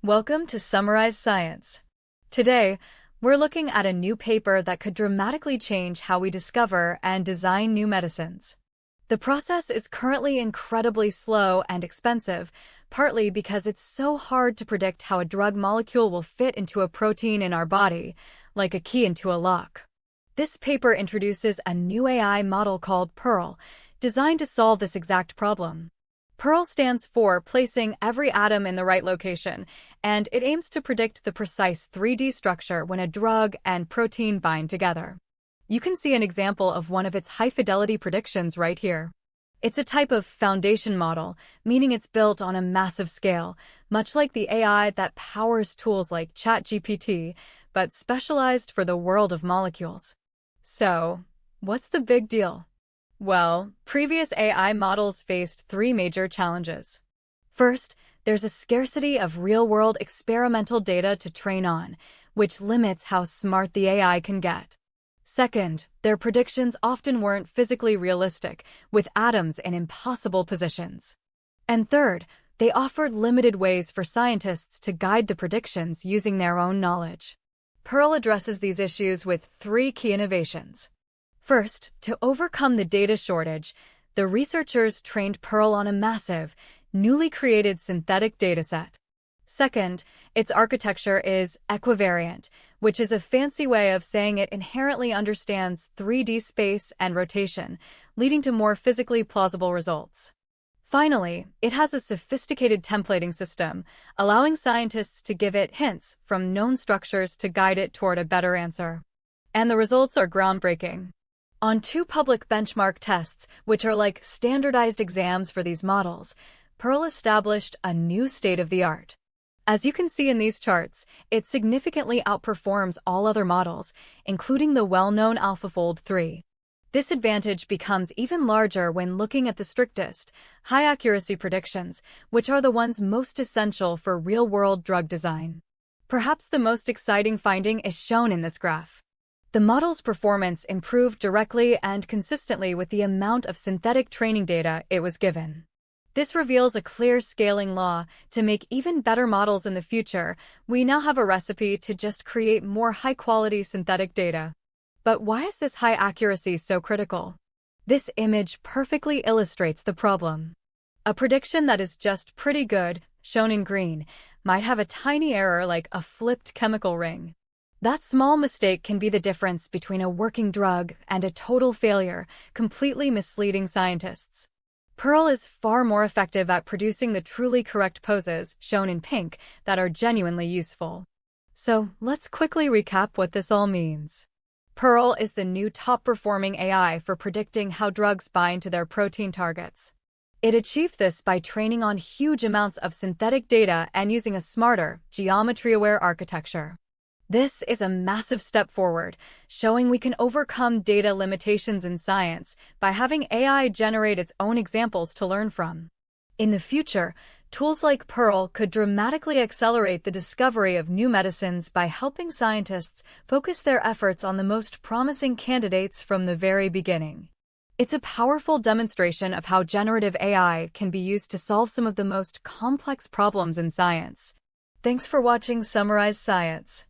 Welcome to Summarize Science. Today, we're looking at a new paper that could dramatically change how we discover and design new medicines. The process is currently incredibly slow and expensive, partly because it's so hard to predict how a drug molecule will fit into a protein in our body, like a key into a lock. This paper introduces a new AI model called Pearl, designed to solve this exact problem. Pearl stands for placing every atom in the right location, and it aims to predict the precise 3D structure when a drug and protein bind together. You can see an example of one of its high-fidelity predictions right here. It's a type of foundation model, meaning it's built on a massive scale, much like the AI that powers tools like ChatGPT, but specialized for the world of molecules. So, what's the big deal? Well, previous AI models faced three major challenges. First, there's a scarcity of real-world experimental data to train on, which limits how smart the AI can get. Second, their predictions often weren't physically realistic, with atoms in impossible positions. And third, they offered limited ways for scientists to guide the predictions using their own knowledge. Pearl addresses these issues with three key innovations. First, to overcome the data shortage, the researchers trained Pearl on a massive, newly created synthetic dataset. Second, its architecture is equivariant, which is a fancy way of saying it inherently understands 3D space and rotation, leading to more physically plausible results. Finally, it has a sophisticated templating system, allowing scientists to give it hints from known structures to guide it toward a better answer. And the results are groundbreaking. On two public benchmark tests, which are like standardized exams for these models, Pearl established a new state-of-the-art. As you can see in these charts, it significantly outperforms all other models, including the well-known AlphaFold 3. This advantage becomes even larger when looking at the strictest, high-accuracy predictions, which are the ones most essential for real-world drug design. Perhaps the most exciting finding is shown in this graph. The model's performance improved directly and consistently with the amount of synthetic training data it was given. This reveals a clear scaling law. To make even better models in the future, we now have a recipe to just create more high-quality synthetic data. But why is this high accuracy so critical? This image perfectly illustrates the problem. A prediction that is just pretty good, shown in green, might have a tiny error like a flipped chemical ring. That small mistake can be the difference between a working drug and a total failure, completely misleading scientists. Pearl is far more effective at producing the truly correct poses, shown in pink, that are genuinely useful. So, let's quickly recap what this all means. Pearl is the new top-performing AI for predicting how drugs bind to their protein targets. It achieved this by training on huge amounts of synthetic data and using a smarter, geometry-aware architecture. This is a massive step forward, showing we can overcome data limitations in science by having AI generate its own examples to learn from. In the future, tools like Pearl could dramatically accelerate the discovery of new medicines by helping scientists focus their efforts on the most promising candidates from the very beginning. It's a powerful demonstration of how generative AI can be used to solve some of the most complex problems in science. Thanks for watching Summarize Science.